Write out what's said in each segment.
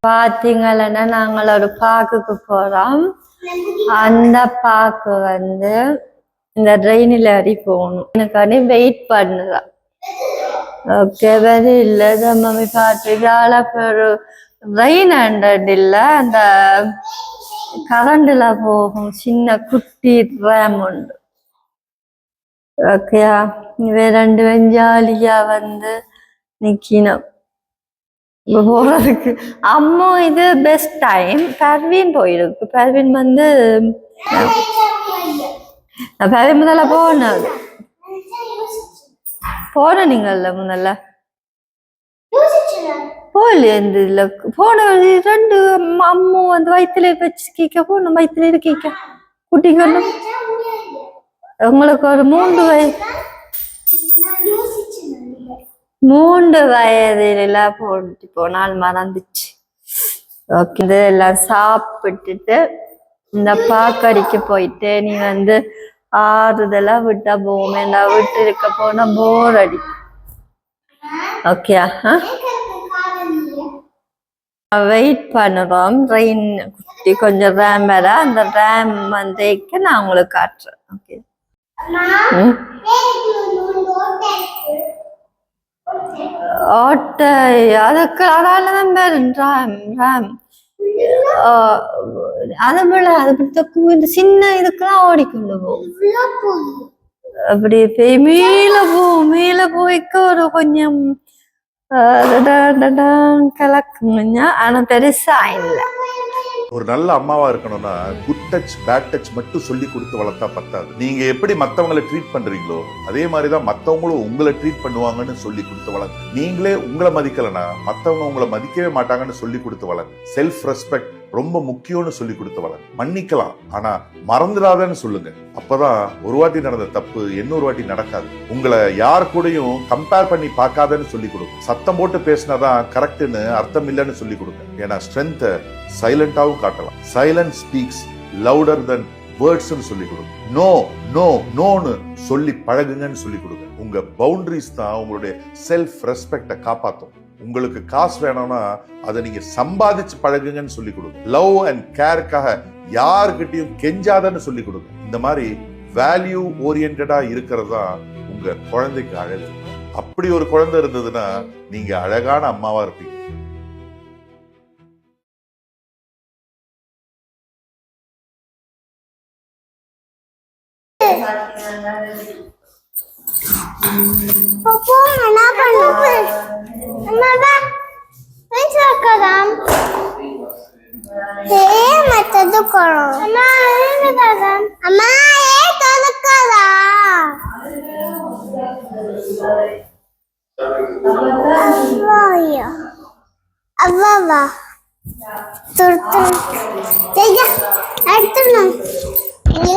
பாத்தீங்கன்னா நாங்கள் ஒரு பார்க்குக்கு போறோம். அந்த பார்க்கு வந்து இந்த ட்ரெயினில் அடி போகணும். எனக்காண்டி வெயிட் பண்ணுறேன். ஓகே, வெரி இல்லை மம்மி பார்த்து ரெயின் ஹண்ட்ரட் இல்லை, அந்த கரண்டில் போகும் சின்ன குட்டி ரேம் உண்டு. ஓகேயா, இவ ரெண்டு வெஞ்சாலியா வந்து நிக்கணும் போறதுக்கு. அம்மா இது பெஸ்ட் டைம். பர்வீன் போயிருக்கு. பர்வீன் வந்து பர்வீன் முதல்ல போன நீங்கல்ல முதல்ல போகலையே. இந்த இதுல போன ரெண்டு அம்மு வந்து வயிற்றுல வச்சு கேட்க போகணும். வயிற்றுல கேட்க குட்டிக்கு உங்களுக்கு ஒரு 3 வயதுல போட்டு போனால் மறந்துச்சு. ஓகே, இதெல்லாம் சாப்பிட்டுட்டு இந்த பாக்கடிக்கு போயிட்டு நீ வந்து ஆறுதெல்லாம் விட்டா போவோமே. நான் விட்டு இருக்க போனா போர் அடி. ஓகே, வெயிட் பண்ணுறோம். ட்ரெயின் குட்டி கொஞ்சம் ரேம் வேற. அந்த ரேம் வந்து நான் உங்களுக்கு காட்டுறேன். ஓகே, ஓட்டை அதுக்கு அதாலதான் பேர் ரேம். ரேம் அதை விட அது இந்த சின்ன இதுக்கெல்லாம் ஓடிக்கொண்டு போகும். அப்படி மேல போய்க்க ஒரு கொஞ்சம் கலக்குங்க. ஆனா பெருசா இல்லை. ஒரு நல்ல அம்மாவா இருக்கணும்னா குட் டச் பேட் டச் மட்டும் சொல்லி கொடுத்து வளர்த்தா பத்தாது. நீங்க எப்படி மத்தவங்களை ட்ரீட் பண்றீங்களோ அதே மாதிரிதான் மத்தவங்களும் உங்களை ட்ரீட் பண்ணுவாங்கன்னு சொல்லி கொடுத்து வளர்ங்க. நீங்களே உங்களை மதிக்கலனா மத்தவங்க உங்களை மதிக்கவே மாட்டாங்கன்னு சொல்லி கொடுத்து வளர்ங்க. செல்ஃப் ரெஸ்பெக்ட் ரொம்ப முக்கியம்னு சொல்லி கொடுத்து வளர்ங்க. மன்னிக்கலாம், ஆனா மறந்துடாதன்னு சொல்லுங்க. அப்பதான் ஒரு வாட்டி நடந்த தப்பு 800 வாட்டி நடக்காது. உங்களை யார் கூடயும் கம்பேர் பண்ணி பார்க்காதன்னு சொல்லி கொடுங்க. சத்தம் போட்டு பேசினாதான் கரெக்ட்னு அர்த்தம் இல்லைன்னு சொல்லி கொடுங்க. ஏன்னா ஸ்ட்ரென்த்தை சைலண்டாவும் காட்டலாம். சைலன்ஸ் ஸ்பீக்ஸ் லவுடர் தென் வேர்ட்ஸ்னு சொல்லி கொடுங்க. நோ நோ நோன்னு சொல்லி பழகுங்கன்னு சொல்லி கொடுங்க. உங்க பவுண்டரிஸ் தான் உங்களுடைய செல்ஃப் ரெஸ்பெக்டை காப்பாற்றும். உங்களுக்கு காசு வேணும்னா அதை நீங்க சம்பாதிச்சு பழகுங்கன்னு சொல்லி கொடுங்க. லவ் அண்ட் கேருக்காக யாருக்கிட்டையும் கெஞ்சாதன்னு சொல்லி கொடுங்க. இந்த மாதிரி வேல்யூ ஓரியன்டா இருக்கிறது தான் உங்க குழந்தைக்கு அழகு. அப்படி ஒரு குழந்தை இருந்ததுன்னா நீங்க அழகான அம்மாவா இருப்பீங்க.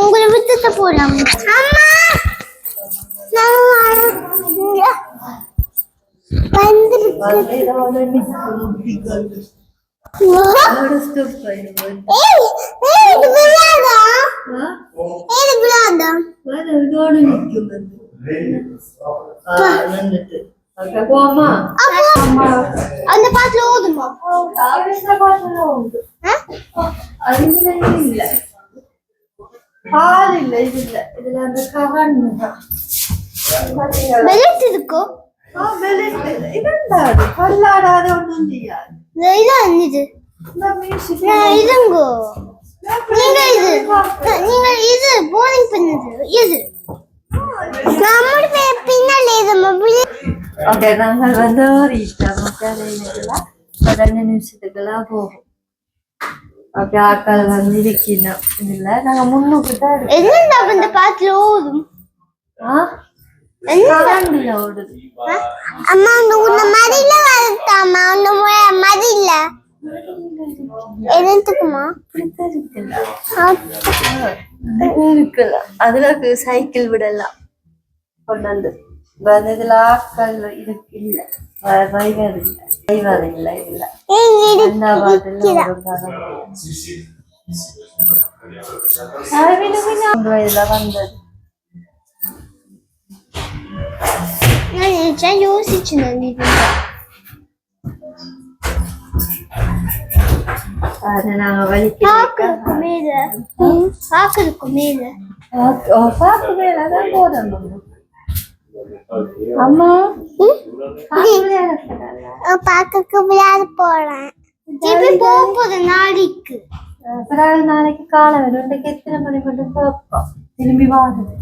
உங்களை விட்டுட்டு போலாம். அந்த பாட்டுல ஓதுமா? பால் இல்ல, இது இல்ல, இதுல அந்த கவர்னு தான் பெலட் இருக்கோ. இதுண்டாது பல்லாடாத ஒண்ணும் செய்யாது. இதான் இது இதுங்கோ. நீங்க இது போனிங் பண்ணது இது நம்மளுடைய பின்னால இது மொபைல். ஓகே, நாங்கள் வந்து ஒரு இஷ்டம் 15 நிமிஷத்துக்கெல்லாம் போகும். ஓகே, ஆக்கள் வந்து இருக்கணும். இதுல நாங்க முன்னுக்கு தான் என்ன இந்த பாட்டுல ஓடும். ஓடுது. அம்மா உன்ன மதியில வரட்டாமா? உன்ன மதியில என்னத்துக்குமா இருக்குல்ல, அதுல சைக்கிள் விடலாம் கொண்டாந்து. இதுல ஆக்கள் இருக்கு இல்ல, டிரைவர் இல்ல, டிரைவர் இல்ல. இல்ல வந்தது. நான் யோசிச்சு அதை நாங்க வலிக்க பாக்குறதுக்கு மேல பாக்குறதுக்கு மேல பாக்கு மேலதான் போடணும் அம்மா பாக்குறதுக்கு விளையாட போறேன் திருப்பி போகுது நாளைக்கு பிறகு நாளைக்கு காலம் வரும் இன்றைக்கு எத்தனை மணி மட்டும் பார்ப்போம் திரும்பி வாங்குது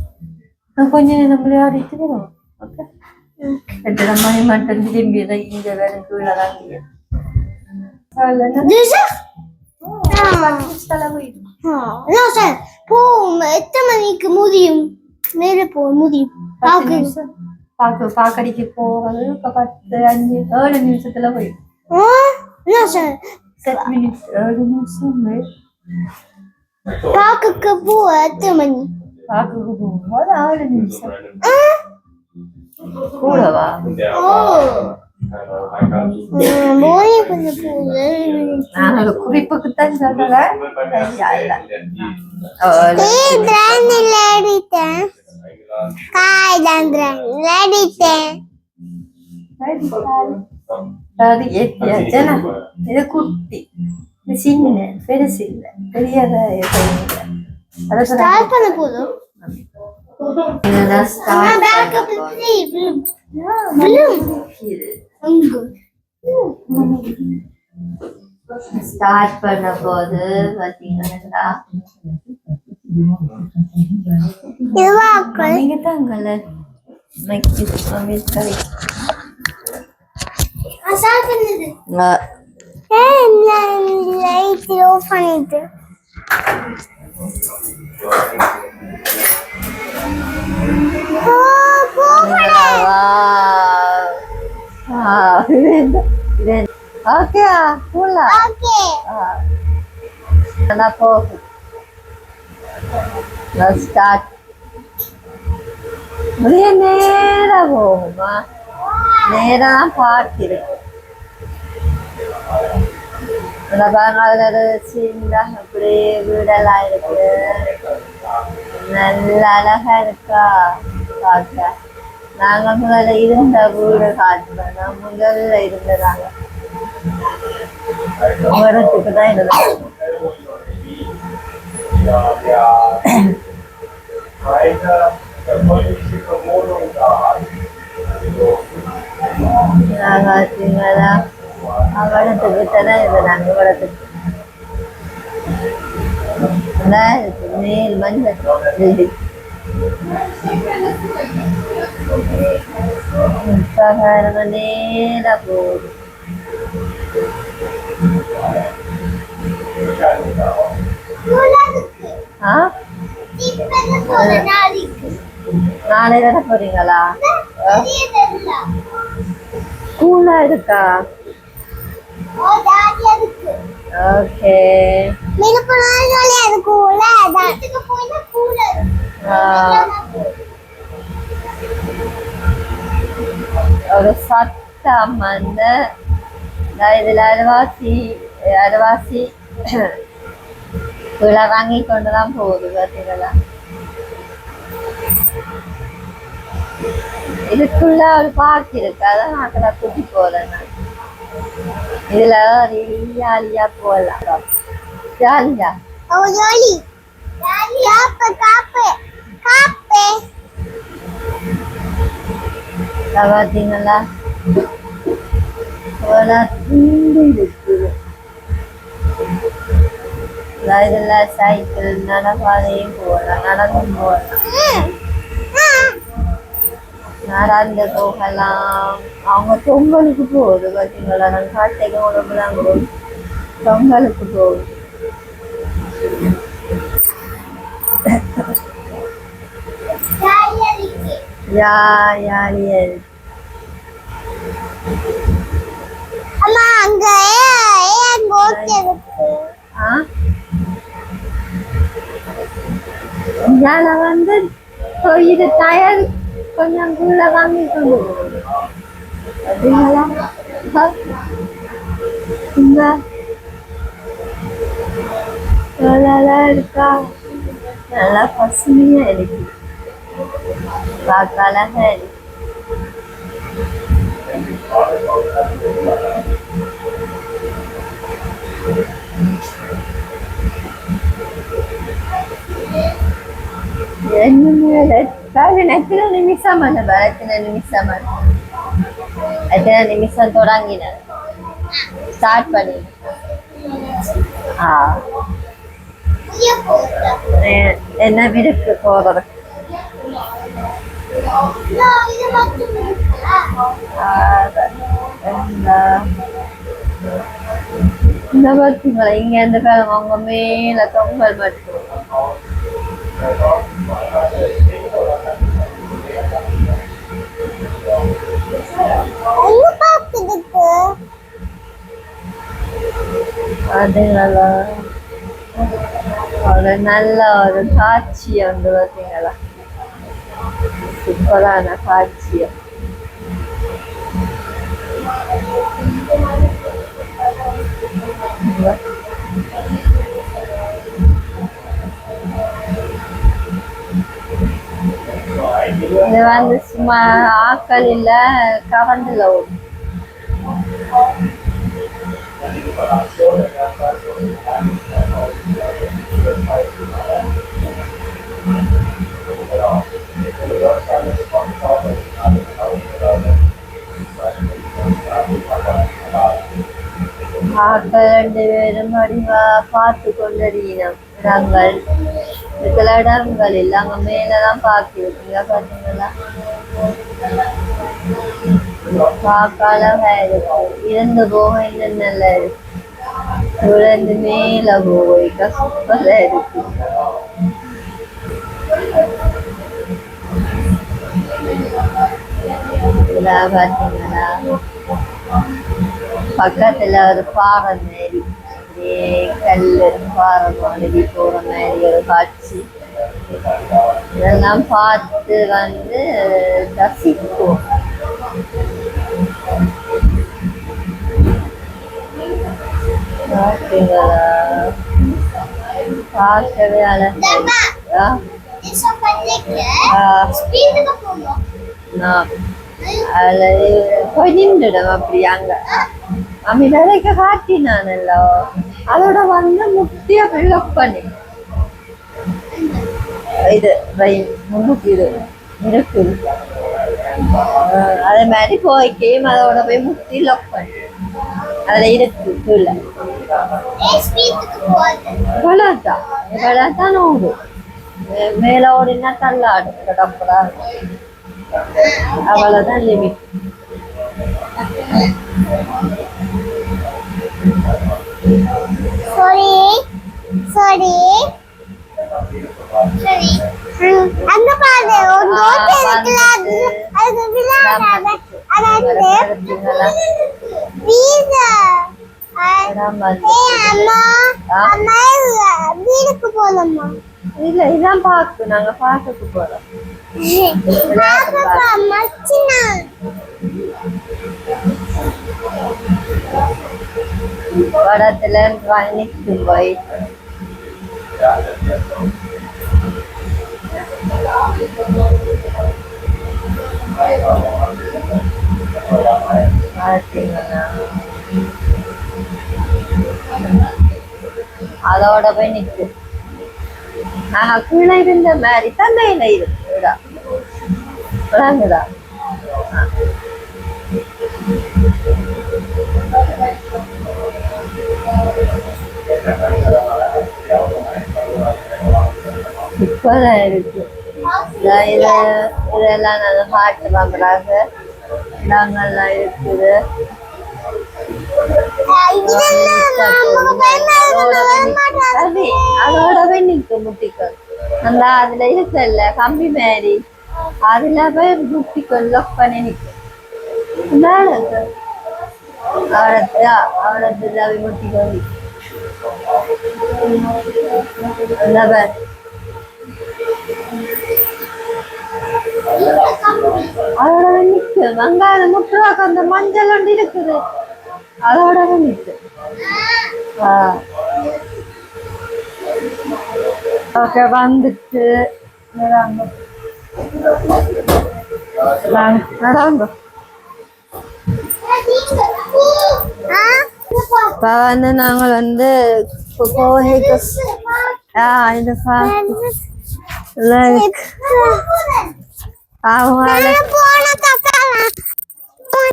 கொஞ்ச நேரம் விளையாடிட்டு வரும் ஓகே 8:30 மணி மட்டும் திரும்பி இங்க வேற கீழே வாங்கிய Déjà? Non, ça, எத்தனை மணிக்கு முடியும் மேல போக முடியும் பாக்கடிக்கு போறது இப்ப 10-5-7 நிமிஷத்துல போயிடும் Non, ça, 7 மினிட்ஸ் 7 நிமிஷம் பார்க்க போக எத்தனை மணி பாக்குக்கு போகும்போது 7 நிமிஷம் கூடவா போய் கொஞ்சம் போகுது நான் ஒரு குறிப்புக்குத்தான் சொல்றேன் விளையாடிட்டேன் காய் தான் விளையாடிட்டேன் அது ஏத்தியாச்சா இது குட்டி இது சின்ன பெருசு இல்ல பெரியத அதை ஸ்டார்ட் பண்ண போதும் ஸ்டார்ட் பண்ண போது பாத்தீங்கன்னா நீங்க தாங்கல்ல லைட் ஆஃப் பண்ணிட்டு ஓகே கூலா நான் போகும் ஸ்டார்ட் நேரா போகுமா நேரா பார்க்கிறேன் பாருங்க ஒரு சின்ன அப்படியே வீடெல்லாம் இருக்கு நல்ல அழகா இருக்கா பார்க்க நாங்க முதல்ல இருந்த வீடு காட்டுறோம் முதல்ல இருந்ததாங்க இடத்துக்கு தான் இருந்தோம் நாங்க அவடத்துக்கிட்டதான் இருந்தாங்க இவடத்துக்கு மேல் மஞ்சள் நேரா போகுது நாளை தானே போறீங்களா கூலா இருக்கா ஓகே ஒரு சத்தம் வந்து இதுல அரைவாசி விழா வாங்கி கொண்டுதான் போகுது பார்த்தீங்களா இதுக்குள்ள ஒரு பார்க் இருக்கு அதான் நான் கூட்டி போறேன் நான் இதுல ஜாலியா போகலாம் ஜாலியா பார்த்தீங்களா இருக்குது இதுல சைக்கிள் நடப்பாதையும் போகலாம் நடந்தும் போகலாம் நடந்து போகலாம் அவங்க பொங்கலுக்கு போகுது பார்த்தீங்களா நான் காட்டைக்கு உடம்புலாம் போகுது பொங்கலுக்கு போகுது ஜாலியா இருக்கு அம்மா அங்க ஏன் கோட் இருக்கு நான் வந்து இது டயர் கொஞ்சம் கூட வாங்கி கொண்டு அப்படிங்களா நல்லா இருக்கா நல்லா பசுமையா இருக்கு பார்க்க அழகா இருக்கு எத்தனை நிமிஷம் எத்தனை நிமிஷம் தொடங்கின ஸ்டார்ட் பண்ணி என்ன விருக்கு போறது இந்த பார்த்தீங்களா இங்க இருந்து பாருங்க அவங்க மேல தொங்கல் மட்டும் அது நல்லா ஒரு நல்ல ஒரு காட்சி வந்து பார்த்தீங்களா சூப்பரான காட்சியம் இது வந்து சும்மா ஆக்கள் இல்ல கவர்ந்துல ஓடும் ஆக்கள் 2 பேரும் அடிவா பார்த்து கொண்டறியினம் இடங்கள் சில இடங்கள் இல்லை அங்க மேலதான் பார்த்துருக்கீங்க பாத்தீங்களா பார்க்காலவா இருக்கும் இருந்து போக இன்னும் நல்லா இருக்கு இருந்து மேல போக சூப்பரா இருக்கு பாத்தீங்களா பக்கத்துல ஒரு பாறை மாரி கல்லு பாறை மாதிரி போற மாதிரி ஒரு காட்சி இதெல்லாம் பார்த்து வந்து ரசிக்கும் பார்க்கவே அழகா போய் நின்றுடும் அப்படி அங்க அம்மி வேலைக்க காட்டினானല്ലോ அதோட வந்து முட்டிய பில்லப் பண்ணி இது முன்னுக்கு இது இருக்குது அதே மாதிரி போய்க்கேயும் அதோட போய் முட்டி லொக் பண்ணி அதுல இருக்கு கீழே இவ்வளவுதான் ஓடும் மேல ஓடினா தள்ளாடும் கடப்படா அவ்வளவுதான் லிமிட் அங்க பாரு ஒரு நோட் இருக்குல அது விளையாடாத அது வீசா அம்மா அம்மா வீட்டுக்கு போலாமா இல்ல இதான் பாக்கு நாங்க பாக்குக்கு போறோம் படத்துல நிற்கும் போய் அதோட போய் நிற்கு நாங்க கீழே இருந்த மாதிரி தான் மேல இருக்குடா விளங்குதா சூப்பரா இருக்கு இதெல்லாம் நாங்க பாட்டு பாக்குறாங்க இடங்கள்லாம் இருக்குது அதோடவே நிற்கு முட்டிக்கல் அந்த அதுல இருக்குல்ல கம்பி மாதிரி அதுல போய் முட்டிக்கல் லொக் பண்ணி நிற்கும் அவளை முட்டிக்கல் அதோட நிற்கு வெங்காயம் முட்டுறாக்கு அந்த மஞ்சள் ஒன்று இருக்குது அதோட நிற்கு ஓகே வந்துட்டு நடாங்க இப்ப வந்து நாங்கள் வந்து கோகைக்கு அவங்க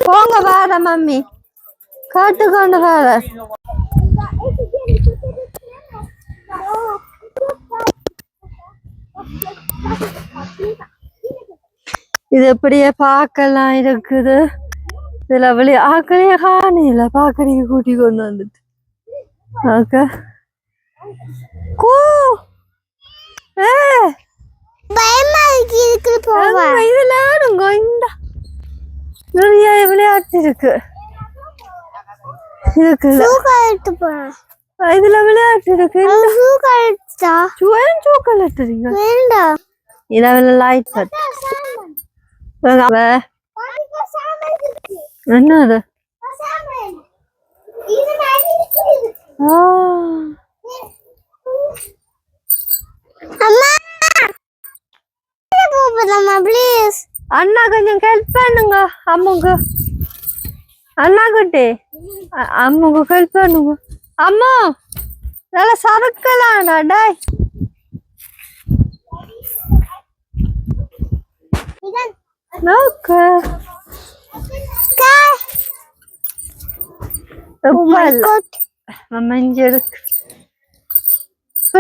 போங்க வார மம்மி காட்டுக்கொண்டு வார இது எப்படியே பார்க்கலாம் இருக்குது இதுல வெளியே ஆக்களையே காணில பாக்கடிக்கு கூட்டி கொண்டு வந்துட்டு ஓகே கூ பயமா இருக்கு போவா இதுல இந்த நிறைய விளையாட்டு இருக்கு இருக்குல்ல எடுத்து போறேன் இதுல விளையாட்டு இருக்கு சூக்கலட்டுறீங்க வேண்டாம் இதில் லைட் என்ன அது ப்ளீஸ் அண்ணா கொஞ்சம் ஹெல்ப் பண்ணுங்க அம்முக்கு அண்ணா கிட்டே அம்முக்கு ஹெல்ப் பண்ணுங்க அம்மா நல்லா சறுக்கலாம்டா டாய் ஓகே மஞ்சளுக்கு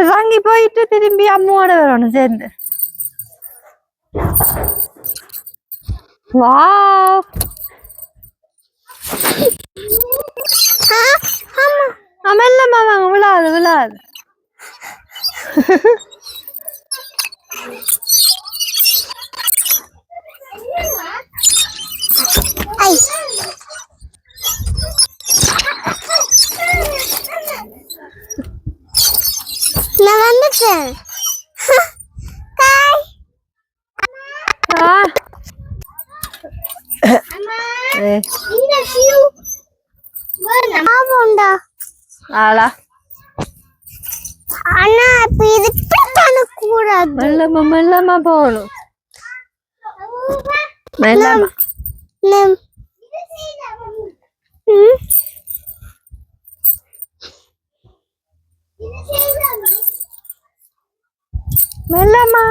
வாங்கி போயிட்டு திரும்பி அம்மாவோட வரணும் சேர்ந்து வாவ் இல்லம்மா வாங்க விழாது விழாது நான் வந்துட்டேன் அண்ணா இப்ப இது கூடாது மெல்லமா மெல்லமா போகணும் மெல்லமா மெல்லமா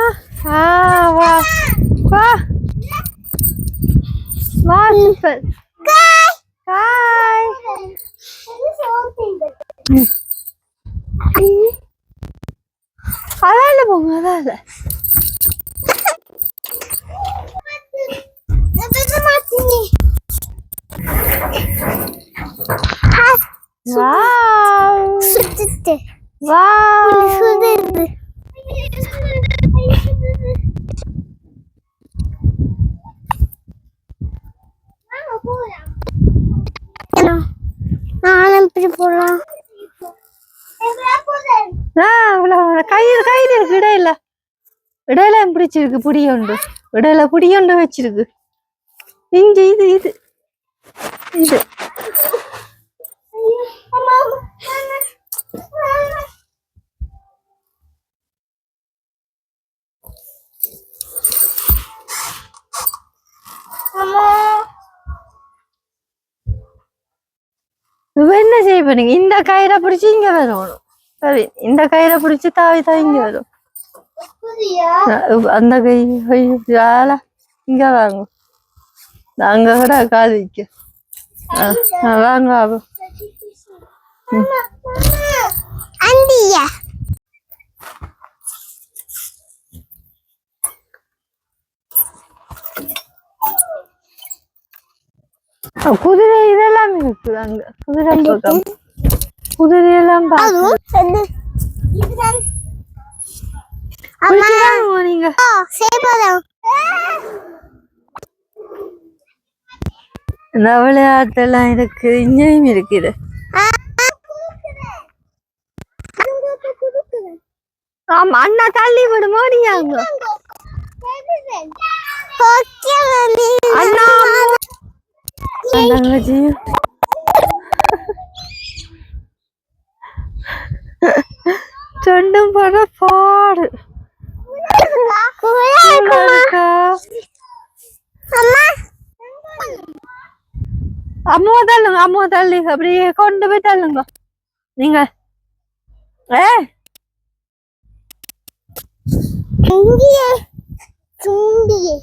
வா வா வா சூப்பர் ஹாய் அதால போங்க அதால வாவ் வாவ் போலாம் கயிறு கயிறு இருக்கு இடையில இடையில பிடிச்சிருக்கு புடியொண்டு இடையில புடியொண்டு வச்சிருக்கு இங்க இது இது இது என்ன செய்ய போறீங்க இந்த கயிறை பிடிச்சி இங்க வரணும் சரி இந்த கயிறை பிடிச்சி தாவி தாவி இங்க வரும் அந்த கை இங்க வாங்க அங்க கூட காதிக்க வாங்க குதிரை இதெல்லாம் இருக்கு அங்க குதிரை பக்கம் குதிரை எல்லாம் நீங்க இந்த விளையாட்டெல்லாம் இருக்கு இங்கேயும் இருக்குது ஆமா அண்ணா தள்ளி விடுமோ நீங்க அங்க அண்ணா தங்கச்சி ரெண்டும் பட பாடு அம்மா தள்ளுங்க அப்படியே கொண்டு போய் தள்ளுங்க நீங்க இங்கேயே சுண்டியே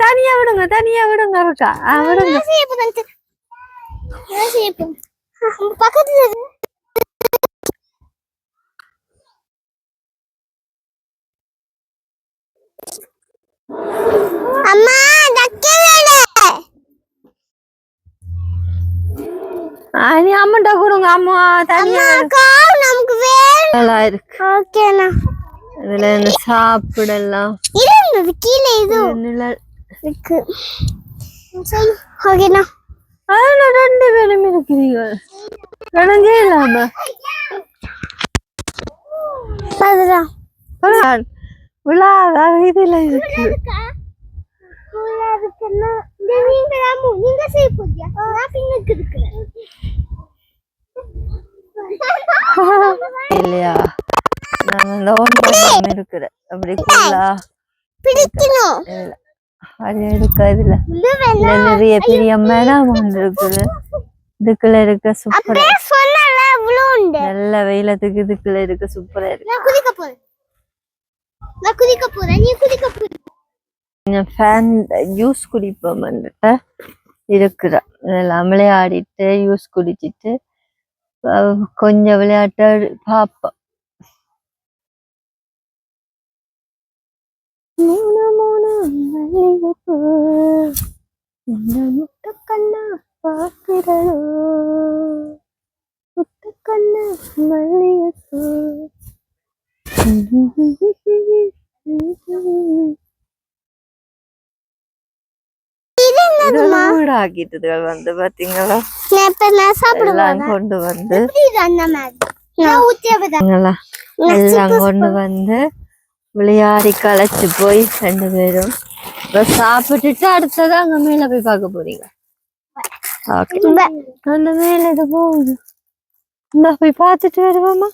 தனியா விடுங்க இருக்கா விடுங்க பக்கத்துல அம்மா நீ அம்மன்ட்ட கொடுங்க அம்மா தனியா நமக்கு வேணும் நல்லா இருக்கு ஓகேண்ணா இதுல என்ன சாப்பிடலாம் இருந்தது கீழே இது நிழல் இருக்கு சரி ஓகேண்ணா அதுல 2 பேரும் இருக்கிறீங்க கடஞ்சே இல்லாம அதுதான் விழா இதுல இருக்கு நீங்க செய்ய போறியா நான் பின்னுக்கு இருக்கிறேன் இல்லையா நாங்க லோன் பண்ணாம இருக்கிற அப்படி கூலா பிடிக்கணும் இல்ல அது இருக்கா இதுல இதுல நிறைய பெரிய மரம் ஒன்று இருக்குது இதுக்குள்ள இருக்க சூப்பரா சொன்னல இவ்வளவு உண்டு நல்ல வெயிலத்துக்கு இதுக்குள்ள இருக்க சூப்பரா இருக்கு நான் குதிக்க போறேன் நீ குதிக்க போற ஃபேன் ஜூஸ் குடிப்போம் வந்துட்டு இருக்கிற இதெல்லாம் விளையாடிட்டு ஜூஸ் குடிச்சிட்டு கொஞ்சம் விளையாட்ட பார்ப்போம் முட்டக்கண்ணா பார்க்கிறோ முட்டக்கண்ணா மல்லிகைப்பூ வீடாக்கிட்டுகள் வந்து பாத்தீங்களா எல்லாம் கொண்டு வந்து எல்லாம் கொண்டு வந்து விளையாடி களைச்சு போய் 2 பேரும் இப்ப சாப்பிட்டுட்டு அடுத்தது அங்க மேல போய் பார்க்க போறீங்க அந்த மேல இது போகுது இந்த போய் பார்த்துட்டு வருவோமா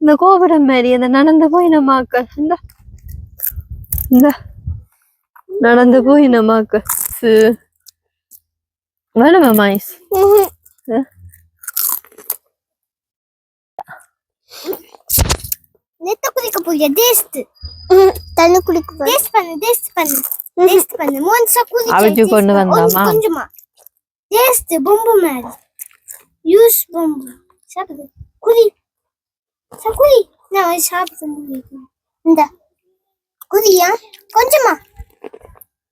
இந்த கோபுரம் மாதிரி அந்த நடந்து போய் நம்மாக்கள் இந்த நடந்து போய் நம்மாக்கள் வேணுமா மாய்ஸ் நெத்த குடிக்க போறியா டேஸ்ட் தண்ணி குடிக்க போ டேஸ்ட் பண்ணு மோன்சா குடி அவிச்சு கொண்டு வந்தாமா கொஞ்சமா டேஸ்ட் bombu மாதிரி யூஸ் bombu சாப்பிடு குடி நான் சாப்பிடுறேன் இந்த குடியா கொஞ்சமா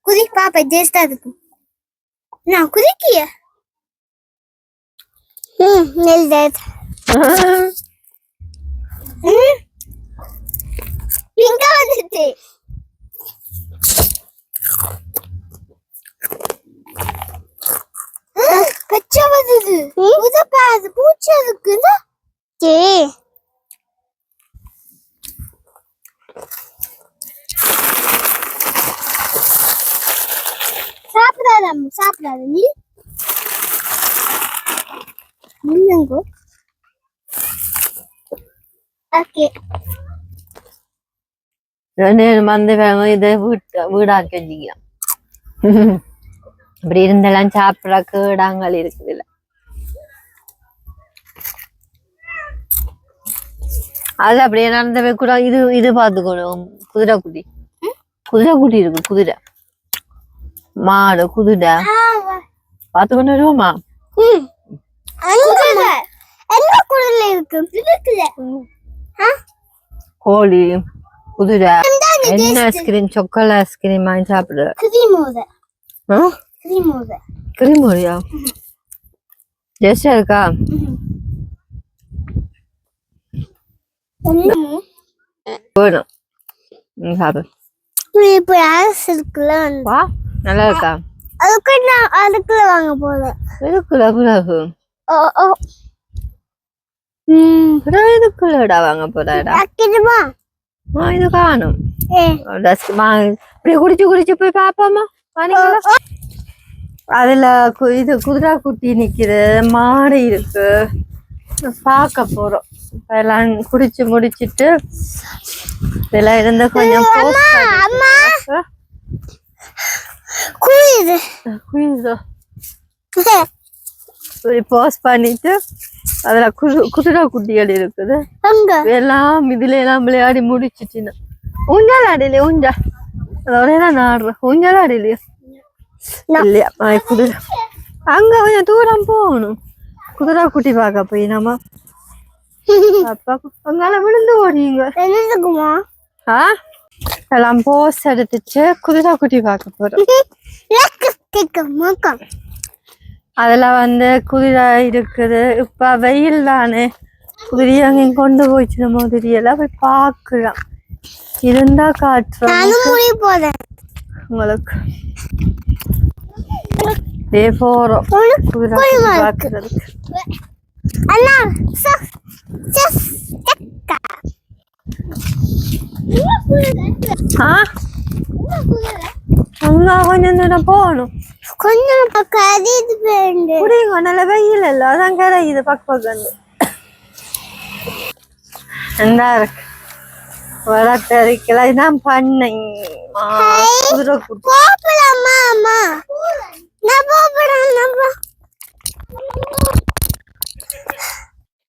குடி பாப்பா டேஸ்டா இருக்கு நான் குடிக்கிய நெல்தட் இங்க வந்துட்டு பச்சை வருது உதப்பாது பூச்சி இருக்குல்ல சாப்பிடாத நீ நில்லுங்கோ ஓகே வந்து இதை வீடாக்கி வச்சுக்கலாம் இப்படி இருந்தெல்லாம் சாப்பிட கேடாங்கள் இருக்குது இல்ல அது அப்படியே நடந்தவே கூட இது பாத்துக்கணும் குதிரை இருக்கு குதிரை மாடு குதிரை பாத்துக்கொண்டு வருவோமா கோழி குதிரை என்ன ஐஸ்கிரீம் சொக்கோல ஐஸ்கிரீம் வாங்கி சாப்பிடுற கிரீமோரியா டேஸ்டா இருக்கா வேணும் சாப்பிடு நல்லா இருக்கா அதுக்குள்ள வாங்க போறேன் இதுக்குள்ள பிறகு இதுக்குள்ளடா வாங்க போறாடா இது காணும் இப்படி குடிச்சு போய் பாப்போமா அதுல இது குதிரை குட்டி நிக்குது மாடு இருக்கு பார்க்க போறோம். எல்லாம் குடிச்சு முடிச்சிட்டு இதெல்லாம் இருந்த கொஞ்சம் போஸ்ட் பண்ணிட்டு அதுல குதிரை குட்டிகள் இருக்குது எல்லாம் இதுல எல்லாம் விளையாடி முடிச்சிட்டு ஊஞ்சல் ஆடலையே ஊஞ்சல் அதோட நான் ஆடுறேன் ஊஞ்சல் ஆடலையா இல்லையா குதிரை அங்க கொஞ்சம் தூரம் போகணும் குதிரை குட்டி பார்க்க போய் நம்ம அப்பா அங்கால விழுந்து ஓடிங்க எல்லாம் போஸ் எடுத்துச்சு குதிரை குட்டி பார்க்க போறோம். அதுல குதிரை இருக்குது. இப்ப வெயில் தானே குதிரையை அங்க கொண்டு போயிச்சு நம்ம குதிரையெல்லாம் போய் பாக்குறோம். இருந்தா காட்டுறோம் உங்களுக்கு. போறோம் குதிரை பாக்குறதுக்கு. அங்க கொஞ்சம் தூரம் போகணும். கொஞ்சம் நல்ல வெயில் இல்ல அதான் கரையுது பக்கம் என்ன இருக்கு வளர்த்தறிக்கல இதான் பண்ணை குதிரை குட்டி.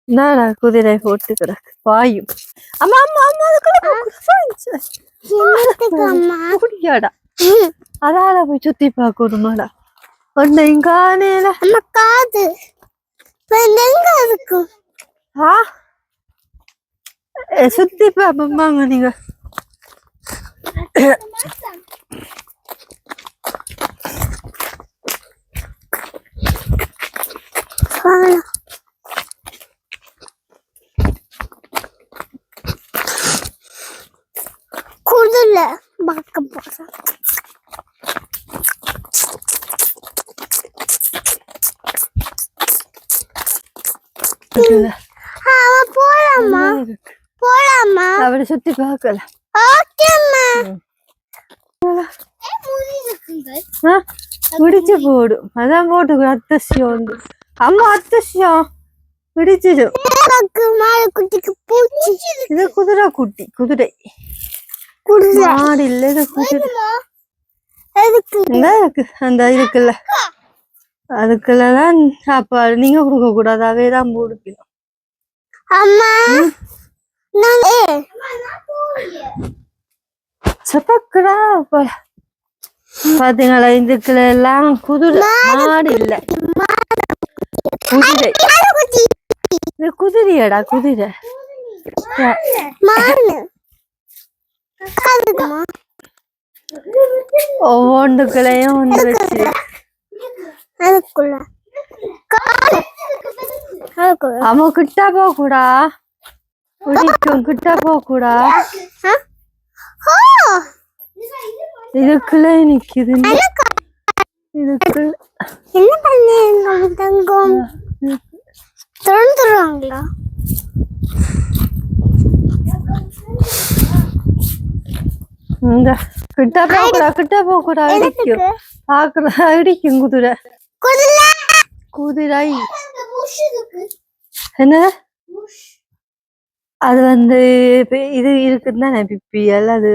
என்னடா குதிரை போட்டு கிடக்கு பாயும். அம்மா அம்மா அம்மா குடியாடா அதால போய் சுத்தி பார்க்கணுமாடா ஒன்னு இங்கானேல காது இருக்கும். சுத்தி பாப்பாங்க நீங்க. குதிரை பார்க்க போறேன். போலாமா போலாமா அவரை சுத்தி பார்க்கல. பிடிச்சு போடும் அதான் போட்டு அத்தசியம் உண்டு. அம்மா அத்தசியம் பிடிச்சிடும். இது குதிரை குட்டி குதிரை மாடு இல்ல இது குதிரை அந்த இருக்குல்ல அதுக்குள்ளதான் சாப்பாடு நீங்க கொடுக்க கூடாது அவையதான் போடுக்கணும். சப்பக்கடா பாத்தீங்களா இதுக்குள்ள எல்லாம் குதிரை மாடு இல்ல குதிரை. இது குதிரையடா குதிரை ஒவ்வொன்றுக்குள்ளையும் ஒன்று வச்சு அவன் கிட்ட போகக்கூடா பிடிக்கும் கிட்ட போகக்கூடா. இதுக்குள்ள நிக்குது இதுக்குள்ள என்ன பண்ண திறந்துருவாங்களா? இந்த கிட்ட போகக்கூடா இடிக்கும் பாக்குற இடிக்கும் குதிரை குதிரை. என்ன அது இது இருக்குன்னு தானே பிப்பியல் அது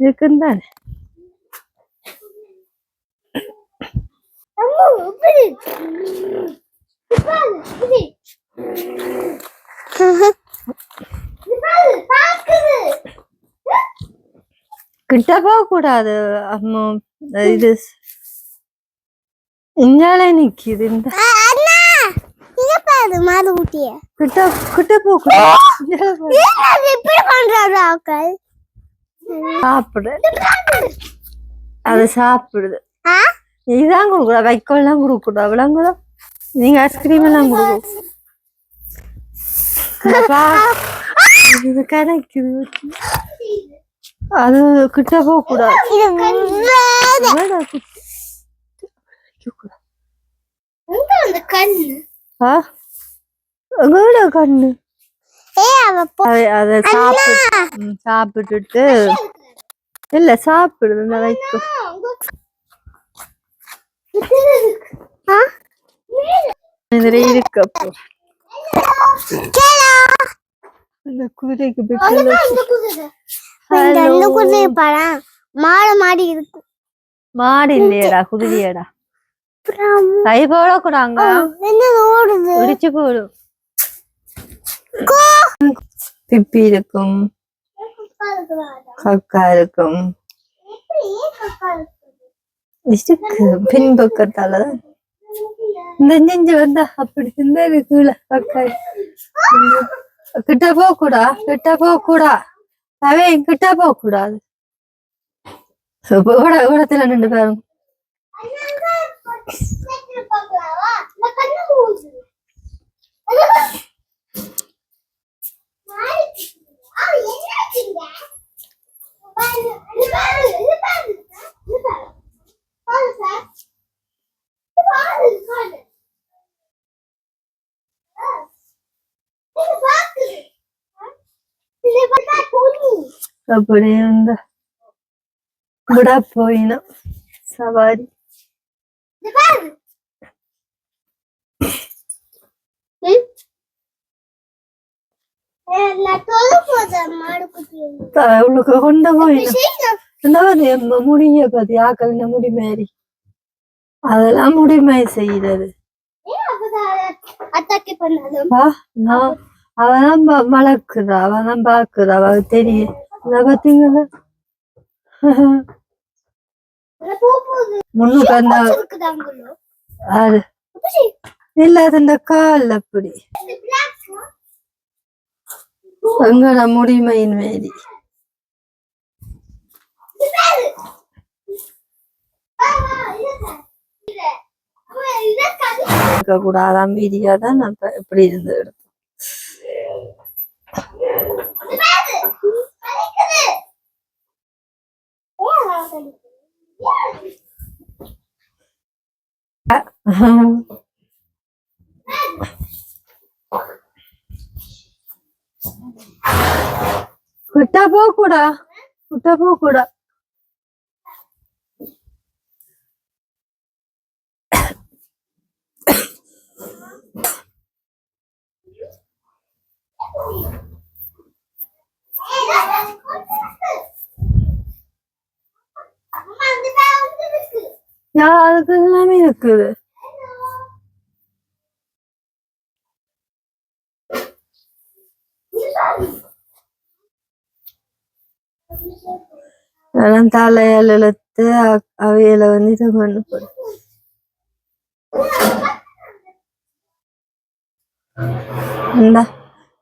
இருக்குன்னு தானே. கிட்ட போக கூடாது அம்மா இது இஞ்சாலே நிக்குது. இந்த கிட்ட போக சாப்பிடு அது சாப்பிடுது. இதுதான் கொடுக்கூடா வைக்கோல் எல்லாம் கொடுக்கூடா விளங்குதோ. நீங்க ஐஸ்கிரீம் எல்லாம் கொடுக்கும் கிடைக்குது. அது கிட்ட போக கூடாது. கண்ணு அத சாப்பிட்டுட்டு இல்ல சாப்பிடுது இந்த வைக்கும். இதுல இருக்கு அந்த குதிரைக்கு அந்த குதிரையை பாரு மாடு மாடி இருக்கு மாடு இல்லையடா குதிரையடா கை போடக்கூடாங்க என்ன ஓடுது இடிச்சு போடும் பிப்பி இருக்கும் கக்கா இருக்கும் பின்பக்கத்தாலதான் இந்த நெஞ்சு வந்தா அப்படி இந்த கீழே கக்கா கிட்ட போகக்கூடா கிட்ட போகக்கூடா அவன் கிட்ட போகக்கூடாது ஓடத்துல நின்று பாருங்க அப்படியே இந்த விடா போயினா சவாரி அவளுக்கு கொண்ட போயினா முடிய பத்தி ஆக்கள் இந்த முடி மாறி அதெல்லாம் முடிமை செய்யறது அவதான் வளர்க்குறா அவதான் பாக்குறா அவ தெரியும் இத பாத்தீங்களா முன்னுக்கு அந்த அது இல்ல அது இந்த கால் அப்படி எங்கட முடிமையின் மாரி கூடாதான் மீதியாதான் நம்ம எப்படி இருந்து எடுத்தோம் விட்டா போகக்கூடா விட்டா போகக்கூடா அதுக்கு எல்லாமே இருக்குது அதெல்லாம் தலையால் இழுத்து அவையில வந்து இதை பண்ண போறேன்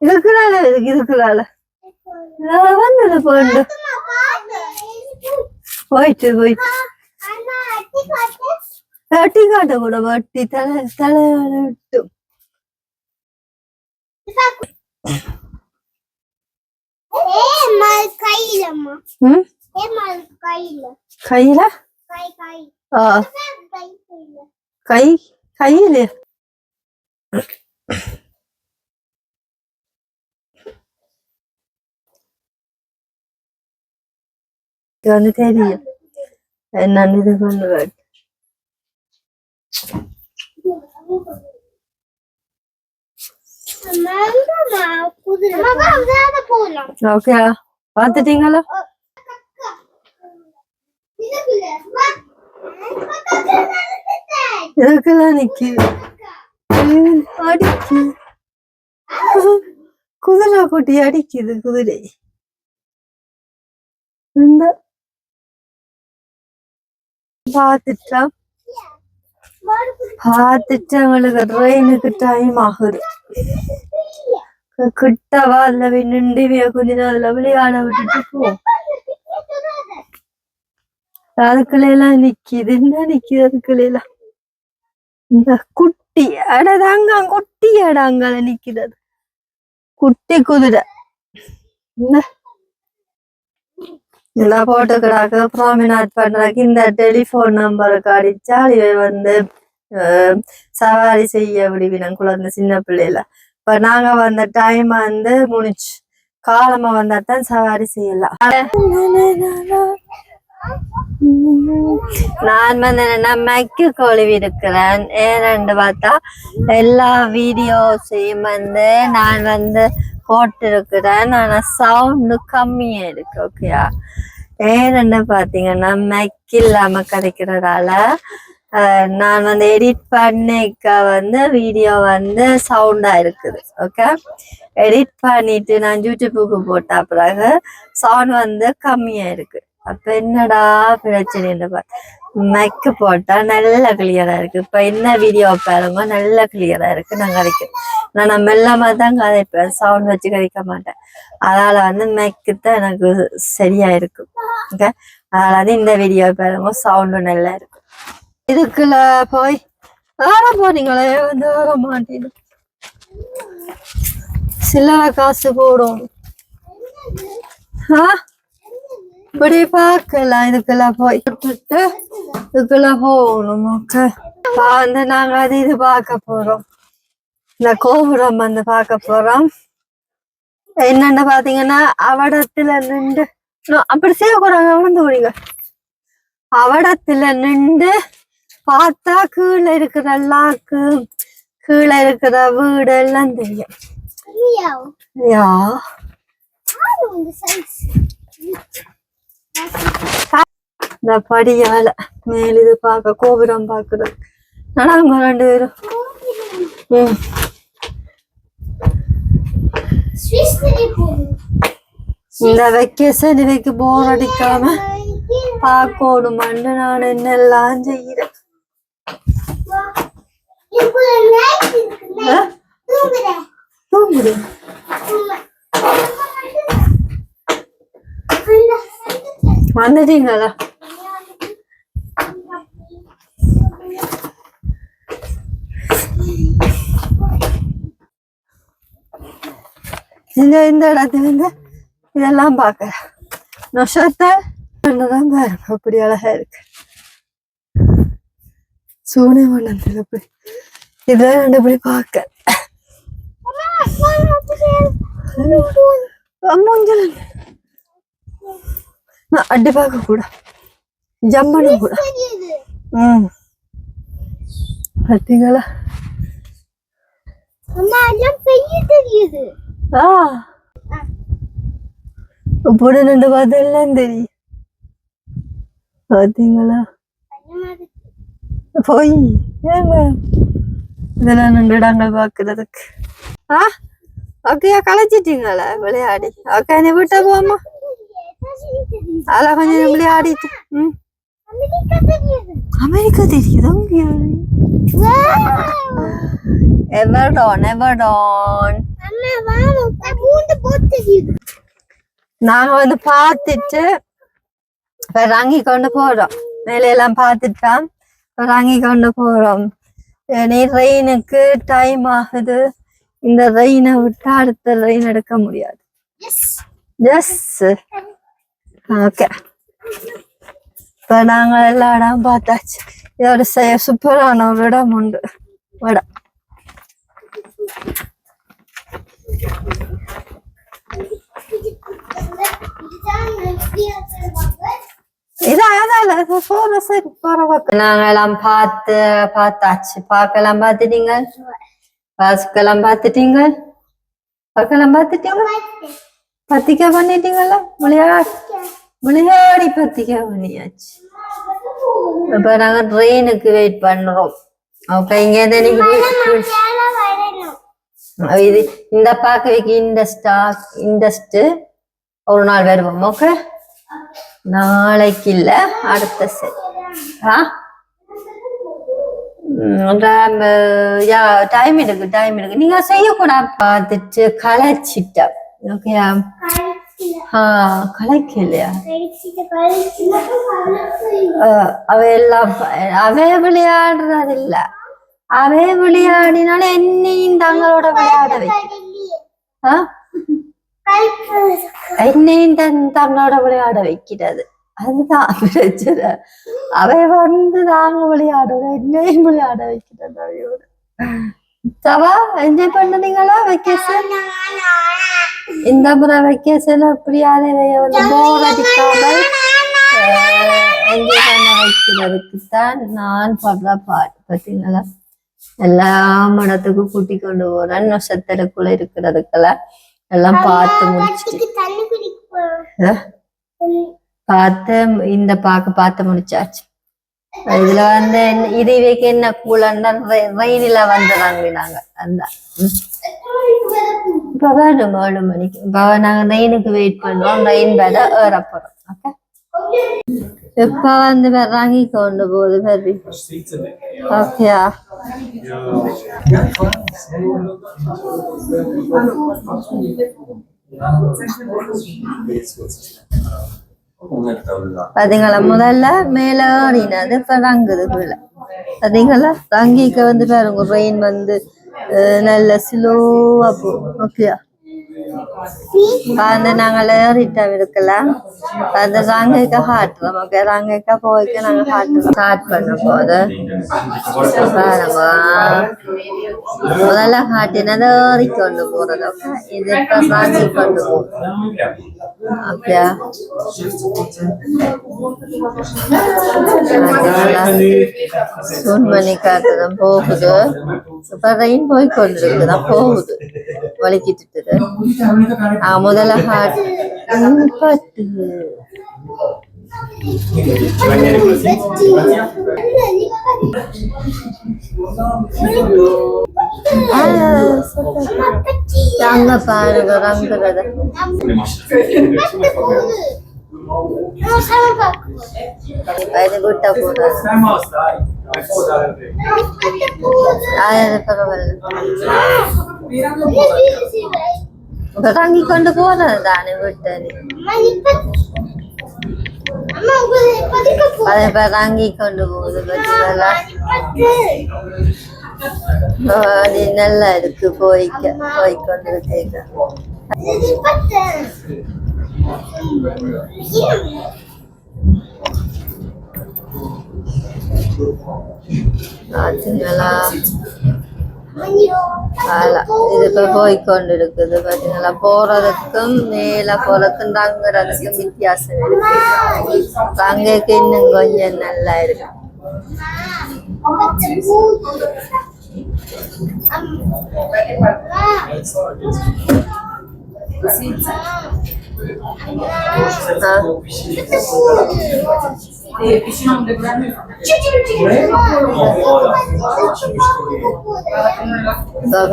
இதுக்குறால இதுக்குறால வந்து போயிட்டு போயிட்டு போயிட்டு வட்டி காட்ட கூட வட்டி தலையால விட்டு கையில கை கையில வந்து தெரியும் என்னன்னு இது பண்ணுவேன் ஓகே பாத்துட்டீங்களா இதுக்கெல்லாம் நிக்குது அடிக்குது குதிரை குட்டி அடிக்குது குதிரை இந்த பாத்துட்டா பாத்துட்டு அவங்களுக்கு ட்ரெயினுக்கு டைம் ஆகுது கிட்டவா அதுல நின்று கொஞ்ச நாள்ல விளையாட விட்டுட்டு போ அதுக்குள்ள எல்லாம் நிக்குது என்ன நிக்குது அதுக்குள்ள எல்லாம் இந்த குட்டி அடதாங்க குட்டி அடாங்கால நிக்கிறது குட்டி குதிரை இந்த போட்டோகிராஃபு ப்ராமினாட் பண்றதுக்கு இந்த டெலிஃபோன் நம்பருக்கு அடிச்சா இவை வந்து சவாரி செய்ய விடுவினம் குழந்தை சின்ன பிள்ளைல இப்ப நாங்க வந்த டைம் வந்து முடிச்சு காலமா வந்தாதான் சவாரி செய்யலாம் நான் வந்து என்னன்னா மைக்கு கழுவி இருக்கிறேன். ஏன்னு பார்த்தா எல்லா வீடியோஸையும் வந்து நான் வந்து போட்டு இருக்கிறேன். ஆனா சவுண்டு கம்மியா இருக்கு. ஓகேயா, ஏன்னு பாத்தீங்கன்னா மைக் இல்லாம கிடைக்கிறதால நான் வந்து எடிட் பண்ணிக்க வந்து வீடியோ வந்து சவுண்டா இருக்குது. ஓகே, எடிட் பண்ணிட்டு நான் யூடியூபுக்கு போட்ட பிறகு சவுண்ட் வந்து கம்மியா இருக்கு. அப்ப என்னடா பிரச்சனை மைக்கு போட்டா நல்ல கிளியரா இருக்கு. இப்ப என்ன வீடியோ பாருங்க, நல்ல கிளியரா இருக்கு. நான் கதைக்கிறேன், நான் மெல்லாம தான் கதைப்பேன், சவுண்ட் வச்சு கதைக்க மாட்டேன். அதனால வந்து மைக்கு தான் எனக்கு சரியா இருக்கும். ஓகே, அதனால வந்து இந்த வீடியோ பாருங்க, சவுண்டு நல்லா இருக்கு. இதுக்குள்ள போய் வேற போறீங்களே, வந்து வர மாட்டேன். சில்லறை காசு போடும். இப்படி பார்க்கலாம். இதுக்குள்ள போய் இதுக்குள்ள போகணும். ஓகே, வந்து நாங்க அது இது பார்க்க போறோம். இந்த கோபுரம் வந்து பார்க்க போறோம். என்னன்னு பாத்தீங்கன்னா அவடத்துல நின்று அப்படி செய்யக்கூடாது, விழுந்து போறீங்க. அவடத்துல நின்று பார்த்தா கீழே இருக்கிற லாக்கு, கீழே இருக்கிற வீடு எல்லாம் தெரியும். யா இந்த படியால மேல இது பார்க்க கோபுரம் பார்க்கறது நாங்க 2 பேரும். இந்த வெக்கேஷன் இவைக்கு போர் அடிக்காம பார்க்கணுமான்னு நான் என்னெல்லாம் செய்யறேன். வந்துட்டீங்களா? இந்த இடத்துல இருந்து இதெல்லாம் பார்க்க நொஷத்தை தான் பாருங்க, அப்படி அழகா இருக்கு. சூரியமண்டலத்துல போய் இதெல்லாம் ரெண்டு போய் பார்க்க அடி பார்க்க கூட ஜம்மனு கூட. பார்த்தீங்களா? இப்படி 2 பார்த்தெல்லாம் தெரியும். பார்த்தீங்களா? போய் இதெல்லாம் 2 இடங்கள் பார்க்கறதுக்கு. ஓகேயா, களைச்சிட்டீங்களா விளையாடி? ஓகே, நீ விட்ட போமா, அதெல்லாம் கொஞ்சம் விளையாடிட்டு. அமெரிக்கா தெரியுது. எவர்டான் எவர்டான் நாங்க வந்து பார்த்துட்டு இறங்கி கொண்டு போறோம். மேலையெல்லாம் பார்த்துட்டோம், இறங்கி கொண்டு போறோம். நீ ரெயினுக்கு டைம் ஆகுது. இந்த ரெயினை விட்டு அடுத்த ரெயின் எடுக்க முடியாது. Yes, okay. இப்ப நாங்க எல்லா இடம் பார்த்தாச்சு. இதோட சூப்பரான ஒரு இடம் உண்டு. இடம் நாங்கெல்லாம் பார்த்தாச்சு. பார்க்கலாம் பார்த்துட்டீங்க, பாஸ்கெல்லாம் பார்த்துட்டீங்க, பார்க்கலாம் பார்த்துட்டீங்க, பத்திரிக்கை பண்ணிட்டீங்களா? விளையாடி பத்திரிக்கை பண்ணியாச்சு. இப்ப நாங்க ட்ரெயினுக்கு வெயிட் பண்றோம். ஓகே, இங்க இது இந்த பாக்கவைக்கு இண்டஸ்ட் ஒரு நாள் வருவோம். ஓகே, நாளைக்கு இல்ல, அடுத்த செட். டைம் இருக்கு நீங்க செய்யக்கூடாது. பார்த்துட்டு களைச்சிட்ட. ஓகேயா? கலைக்கலையா? அவ விளையாடுறது இல்ல. அவ விளையாடினால என்னையும் தங்களோட விளையாட என்னையும் தங்களோட விளையாட வைக்கிறது. அதுதான் பிரச்சனை. அவ வந்து தாங்க விளையாடுற, என்னையும் விளையாட வைக்கிறது. அவையோட சவா என்ஜாய் பண்ணுறீங்களா வெக்கேஷன்? இந்த முறை வெக்கேஷன் அப்படியாவது வந்து போர் அடிக்காமல் என்ஜாய் பண்ண வைக்கிறதுக்கு தான் நான் படுற பாட்டு பார்த்தீங்களா. எல்லா இடத்துக்கும் கூட்டி கொண்டு போறேன். நட்சத்திரக்குள்ள இருக்கிறதுக்கெல்லாம் எல்லாம் பார்த்து முடிச்சுட்டு பார்த்து இந்த பார்த்து முடிச்சாச்சு. இதுல வந்து இதுவைக்கு என்ன கூலன்னா ரயிலில் வந்துடுறாங்க நாங்க. அந்த இப்ப வேணும் 7 மணிக்கு. இப்ப நாங்க ட்ரெயினுக்கு வெயிட் பண்ணுவோம். ட்ரெயின் வேற ஏற போறோம். ஓகே, இப்ப வந்து வர்றாங்க கொண்டு போகுது வெரி. ஓகேயா, பாத்தீங்களா முதல்ல மேல ஏறினது இப்ப ரங்குது கீழே. பாத்தீங்களா ரங்கிக்க வந்து பாருங்க ட்ரெயின் வந்து நல்ல ஸ்லோவா போகும். ஓகேயா, வந்து நாங்கள் ஏறிட்டோம் இருக்கலாம். அந்த ராங்கைக்கா காட்டுறோம். ஓகே, ராங்கைக்கா போய்க்க நாங்கள் காட்டுறோம். ஸ்டார்ட் பண்ண போது பாருங்க முதல்ல காட்டினதை ஏறி கொண்டு போறது. ஓகே, இது இப்ப ராங்கி கொண்டு போகும். ஓகே, சூன் பண்ணி காட்டுறோம். போகுது இப்ப ரெயின் போய் கொண்டு இருக்குதான் போகுது வலிக்கிட்டு. முதல்ல ஹார்ட் பட்டு அங்க பாருங்க ரங்குறத. இது குட்டா போடுறது பரவாயில்ல. ரங்கி கொண்டு போறது தானே விட்டது. அதை ரங்கி கொண்டு போகுது. அது நல்லா இருக்கு போய்கொண்டு இருக்கு. பாத்தீங்களா இது இப்ப போய்கொண்டு இருக்குது. பாத்தீங்களா போறதுக்கும் மேல போறதுக்கும் தங்குறதுக்கும் வித்தியாசம் இருக்கு. தங்கைக்கு இன்னும் கொஞ்சம் நல்லா இருக்கு.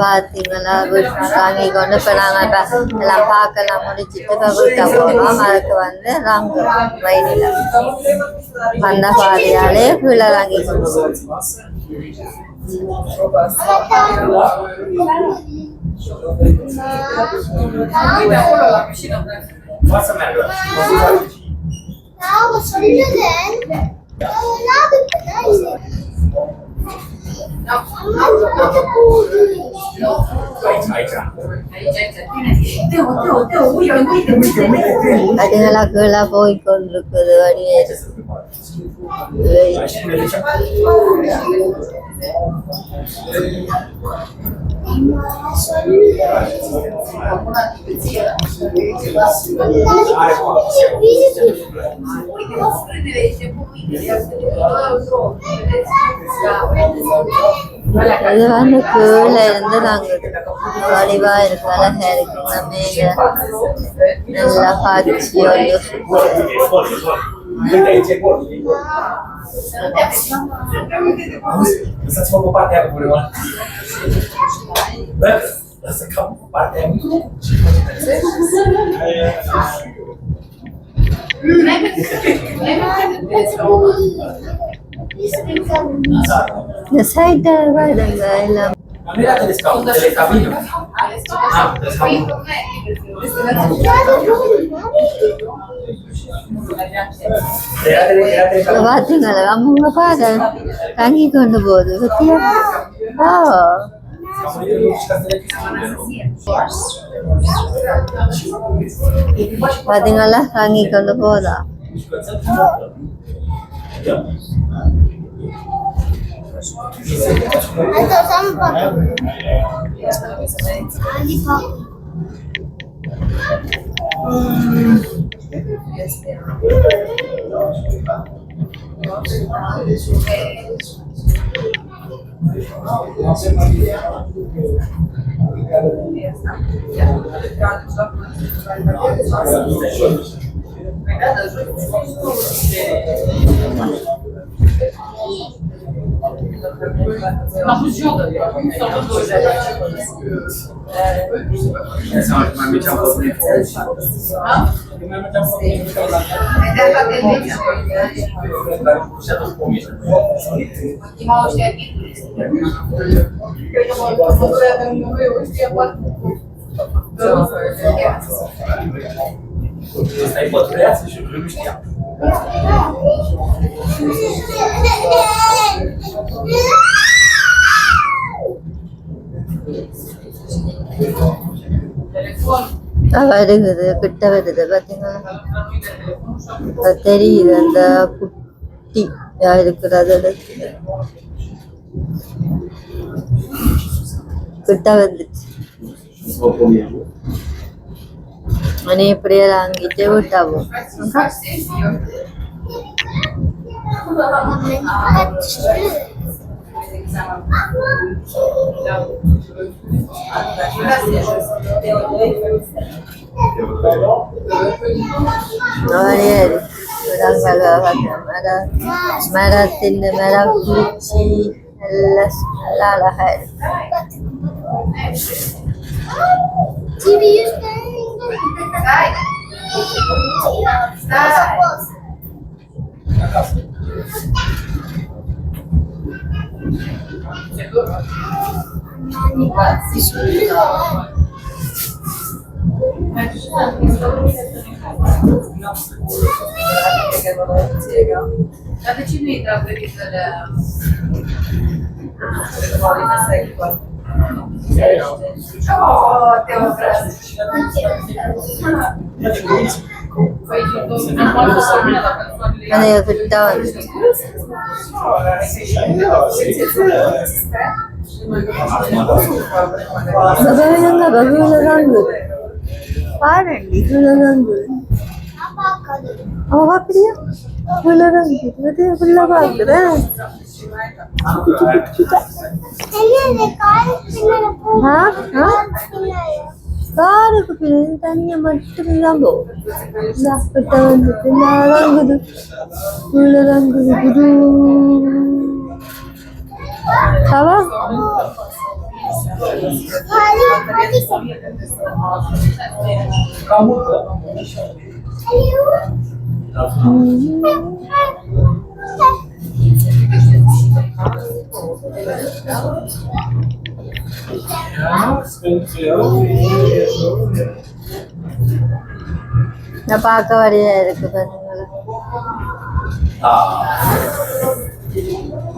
பாத்தீங்களா வாங்கி கொண்டு இப்ப நாங்க எல்லாம் பார்க்கலாம் முடிச்சுட்டு இப்ப வீட்டை போறோம். அதுக்கு வந்து ரங்கு ரயிலில் அந்த பாதையாலே கீழே வாங்கி கொண்டு போறோம். அதுங்களா கீழே போய்கொண்டிருக்குது. இது வந்து கீழே இருந்து நாங்க வடிவா இருக்கு. அழகா இருக்கு. நல்லா காட்சியோ இந்த சைட்டை பாருங்க எல்லாம். பாத்தீங்களா அவங்க பாரு தங்கி கொண்டு போகுது. பாத்தீங்களா தங்கி கொண்டு போதா. வருகுது கிட்ட வருது பாத்தீங்களா தெரியுது அந்த குட்டி இருக்கிறது கிட்ட வந்துச்சு மணி இப்படியே வாங்கிட்டு விட்டாவும் மரத்தின் மரம் குளிர்ச்சி நல்லா அழகா இருக்கு. கிட்ட வந்து பாருங்க அப்படியா பாக்குறேன் காருக்கு பின்னாடி தண்ணிய மட்டும்தான் போகும். வந்துட்டு இறங்குது இறங்குது குரு அவா பார்க்க வழியா இருக்கு பாத்தீங்களா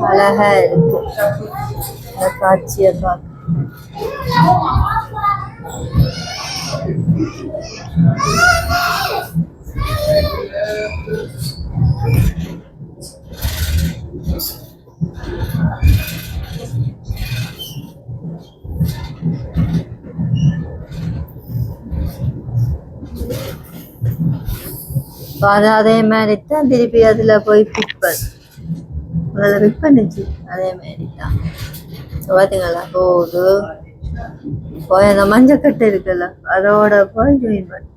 அழகா இருக்கு இந்த காட்சியை பார்க்க. அதே மாதிரி தான் திருப்பி அதுல போய் பிக் பண்ணுச்சு. அதே மாதிரி தான் பாத்தீங்களா போகுது போய் அந்த மஞ்சக்கட்டு இருக்குல்ல அதோட போய் ஜாயின் பண்ணு.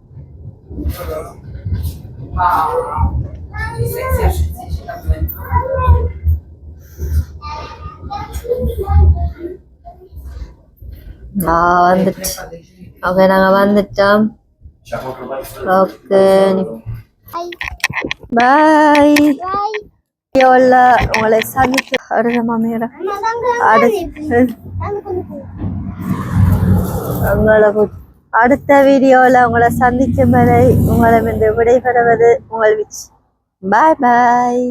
வந்துட்டு ஓகே நாங்க வந்துட்டோம். Okay bye. உங்களை சந்தித்து அடுத்த வீடியோல உங்களை சந்திக்கும் வரை உங்களிடம் விடைபெறுவது உங்கள் விச். பாய் பாய்.